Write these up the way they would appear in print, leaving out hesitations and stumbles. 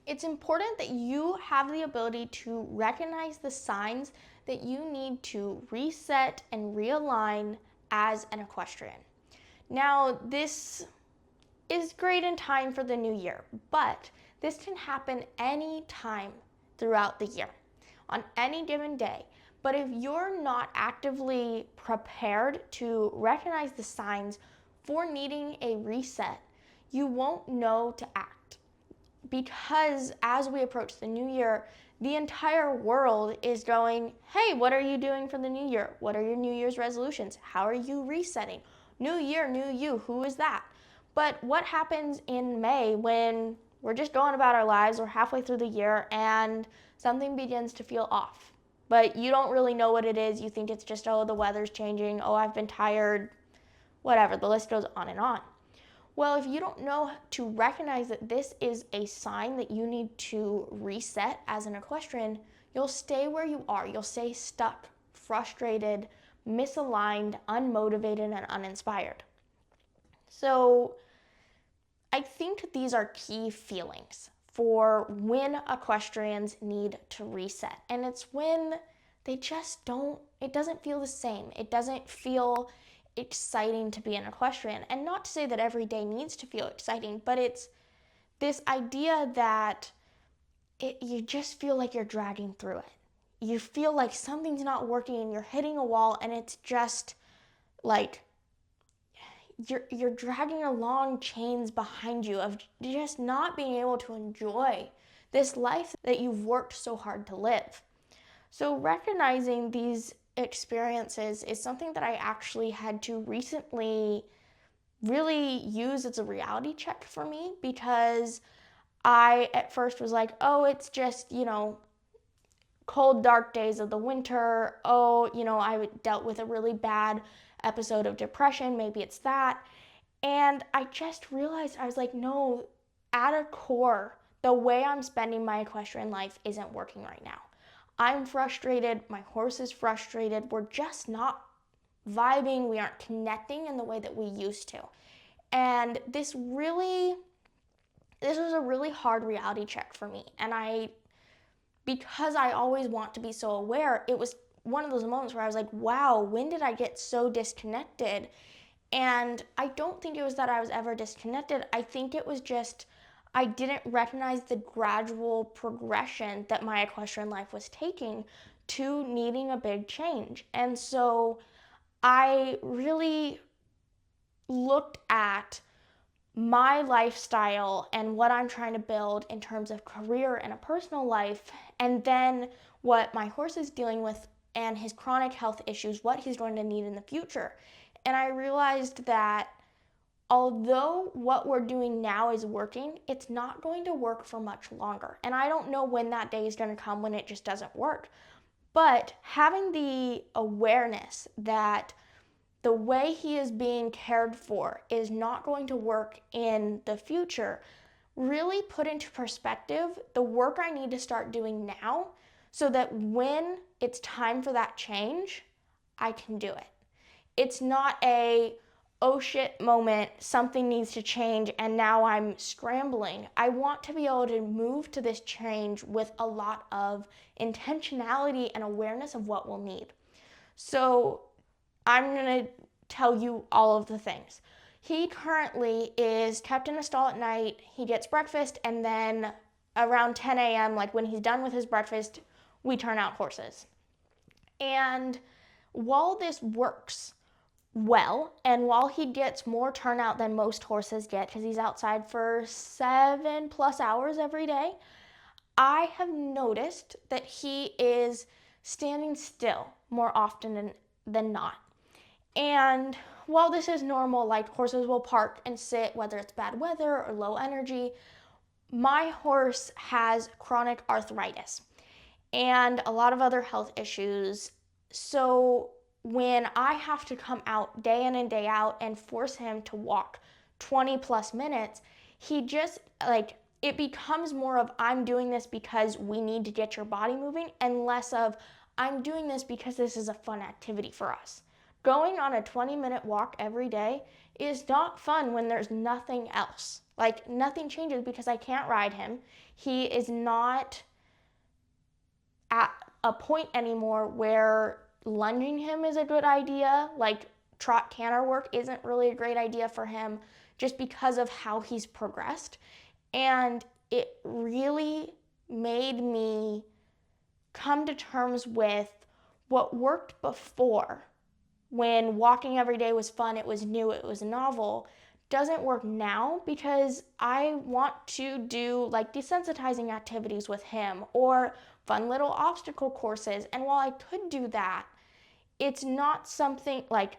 It's important that you have the ability to recognize the signs that you need to reset and realign as an equestrian. Now, this is great in time for the new year, but this can happen any time throughout the year, on any given day. But if you're not actively prepared to recognize the signs for needing a reset, you won't know to act. Because as we approach the new year, the entire world is going, hey, what are you doing for the new year? What are your New Year's resolutions? How are you resetting? New year, new you, who is that? But what happens in May when we're just going about our lives, we're halfway through the year, and something begins to feel off? But you don't really know what it is. You think it's just, oh, the weather's changing. Oh, I've been tired. Whatever. The list goes on and on. Well, if you don't know to recognize that this is a sign that you need to reset as an equestrian, you'll stay where you are. You'll stay stuck, frustrated, misaligned, unmotivated, and uninspired. So I think these are key feelings for when equestrians need to reset. And it's when they just don't, it doesn't feel the same. It doesn't feel exciting to be an equestrian. And not to say that every day needs to feel exciting, but it's this idea that you just feel like you're dragging through it. You feel like something's not working and you're hitting a wall, and it's just like you're dragging along chains behind you of just not being able to enjoy this life that you've worked so hard to live. So recognizing these experiences is something that I actually had to recently really use as a reality check for me, because I at first was like, oh, it's just, cold, dark days of the winter. Oh, I dealt with a really bad episode of depression. Maybe it's that. And I just realized, I was like, no, at a core, the way I'm spending my equestrian life isn't working right now. I'm frustrated. My horse is frustrated. We're just not vibing. We aren't connecting in the way that we used to. And this was a really hard reality check for me. And because I always want to be so aware, it was one of those moments where I was like, wow, when did I get so disconnected? And I don't think it was that I was ever disconnected. I think it was just I didn't recognize the gradual progression that my equestrian life was taking to needing a big change. And so I really looked at my lifestyle and what I'm trying to build in terms of career and a personal life, and then what my horse is dealing with and his chronic health issues, what he's going to need in the future. And I realized that although what we're doing now is working, it's not going to work for much longer. And I don't know when that day is going to come when it just doesn't work. But having the awareness that the way he is being cared for is not going to work in the future really put into perspective the work I need to start doing now, so that when it's time for that change, I can do it. It's not a, oh shit moment, something needs to change and now I'm scrambling. I want to be able to move to this change with a lot of intentionality and awareness of what we'll need. So I'm going to tell you all of the things. He currently is kept in a stall at night. He gets breakfast, and then around 10 a.m., like when he's done with his breakfast, we turn out horses. And while this works well, and while he gets more turnout than most horses get because he's outside for 7+ hours every day, I have noticed that he is standing still more often than not. And while this is normal, like horses will park and sit whether it's bad weather or low energy, my horse has chronic arthritis and a lot of other health issues. So when I have to come out day in and day out and force him to walk 20+ minutes, he just it becomes more of, I'm doing this because we need to get your body moving, and less of, I'm doing this because this is a fun activity for us. going on a 20-minute walk every day is not fun when there's nothing else. Like, nothing changes because I can't ride him. He is not at a point anymore where lunging him is a good idea. Like, trot canter work isn't really a great idea for him just because of how he's progressed. And it really made me come to terms with what worked before, when walking every day was fun, it was new, it was novel, doesn't work now because I want to do like desensitizing activities with him or fun little obstacle courses. And while I could do that, it's not something like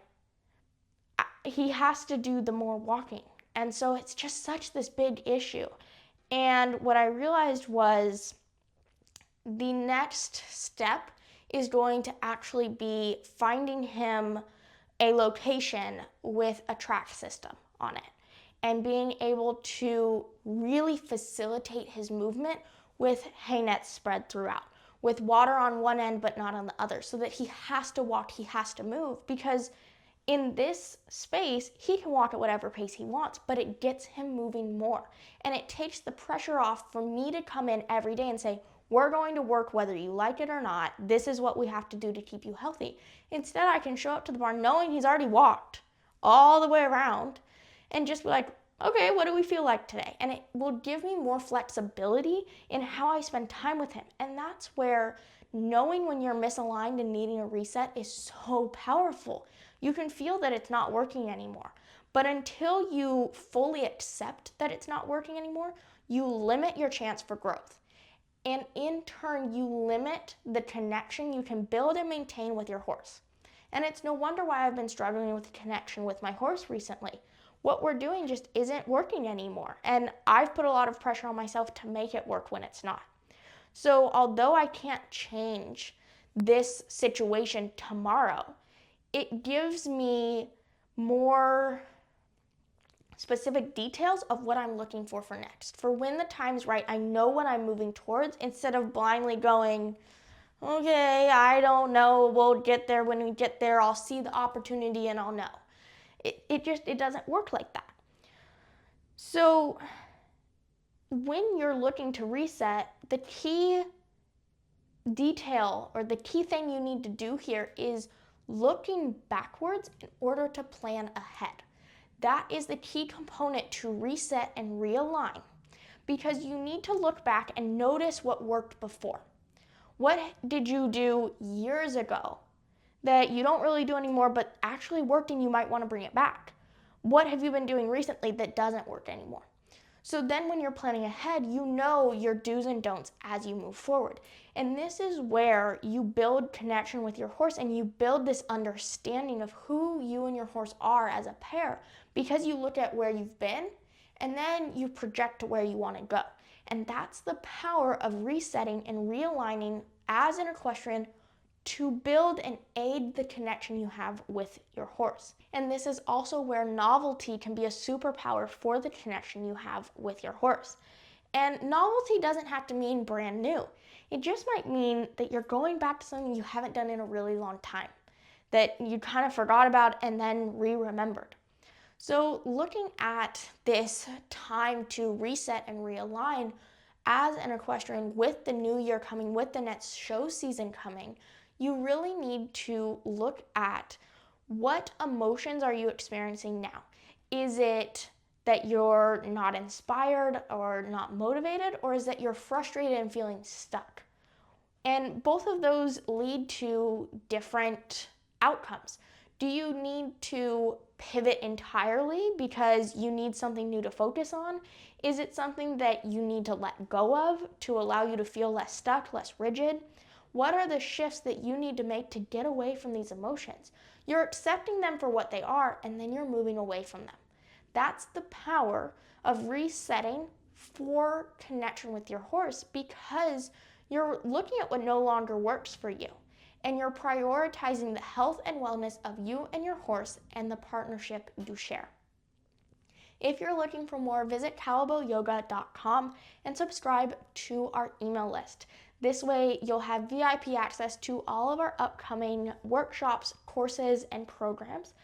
he has to do the more walking. And so it's just such this big issue. And what I realized was the next step is going to actually be finding him a location with a track system on it and being able to really facilitate his movement with hay nets spread throughout, with water on one end but not on the other, so that he has to walk, he has to move, because in this space, he can walk at whatever pace he wants, but it gets him moving more. And it takes the pressure off for me to come in every day and say, we're going to work whether you like it or not. This is what we have to do to keep you healthy. Instead, I can show up to the barn knowing he's already walked all the way around and just be like, okay, what do we feel like today? And it will give me more flexibility in how I spend time with him. And that's where knowing when you're misaligned and needing a reset is so powerful. You can feel that it's not working anymore. But until you fully accept that it's not working anymore, you limit your chance for growth. And in turn, you limit the connection you can build and maintain with your horse. And it's no wonder why I've been struggling with the connection with my horse recently. What we're doing just isn't working anymore. And I've put a lot of pressure on myself to make it work when it's not. So although I can't change this situation tomorrow, it gives me more specific details of what I'm looking for next. For when the time's right, I know what I'm moving towards instead of blindly going, okay, I don't know, we'll get there when we get there, I'll see the opportunity and I'll know. It doesn't work like that. So when you're looking to reset, the key detail or the key thing you need to do here is looking backwards in order to plan ahead. That is the key component to reset and realign, because you need to look back and notice what worked before. What did you do years ago that you don't really do anymore but actually worked and you might want to bring it back? What have you been doing recently that doesn't work anymore? So then when you're planning ahead, you know your do's and don'ts as you move forward. And this is where you build connection with your horse and you build this understanding of who you and your horse are as a pair, because you look at where you've been and then you project to where you want to go. And that's the power of resetting and realigning as an equestrian to build and aid the connection you have with your horse. And this is also where novelty can be a superpower for the connection you have with your horse. And novelty doesn't have to mean brand new. It just might mean that you're going back to something you haven't done in a really long time, that you kind of forgot about and then re-remembered. So looking at this time to reset and realign as an equestrian with the new year coming, with the next show season coming, you really need to look at what emotions are you experiencing now. Is it that you're not inspired or not motivated, or is that you're frustrated and feeling stuck? And both of those lead to different outcomes. Do you need to pivot entirely because you need something new to focus on? Is it something that you need to let go of to allow you to feel less stuck, less rigid? What are the shifts that you need to make to get away from these emotions? You're accepting them for what they are, and then you're moving away from them. That's the power of resetting for connection with your horse, because you're looking at what no longer works for you, and you're prioritizing the health and wellness of you and your horse and the partnership you share. If you're looking for more, visit callebautyoga.com and subscribe to our email list. This way, you'll have VIP access to all of our upcoming workshops, courses, and programs.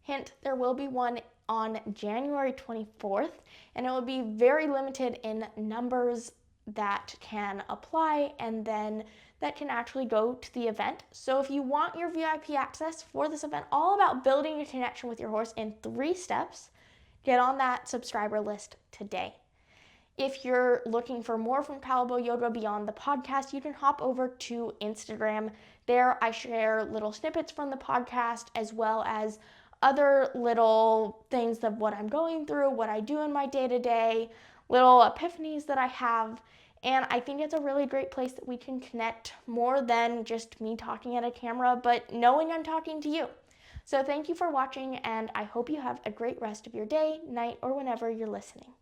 Hint, there will be one on January 24th, and it will be very limited in numbers that can apply and then that can actually go to the event. So if you want your VIP access for this event, all about building a connection with your horse in 3 steps, get on that subscriber list today. If you're looking for more from Callebaut Yoga beyond the podcast, you can hop over to Instagram. There I share little snippets from the podcast as well as other little things of what I'm going through, what I do in my day-to-day, little epiphanies that I have. And I think it's a really great place that we can connect more than just me talking at a camera, but knowing I'm talking to you. So thank you for watching, and I hope you have a great rest of your day, night, or whenever you're listening.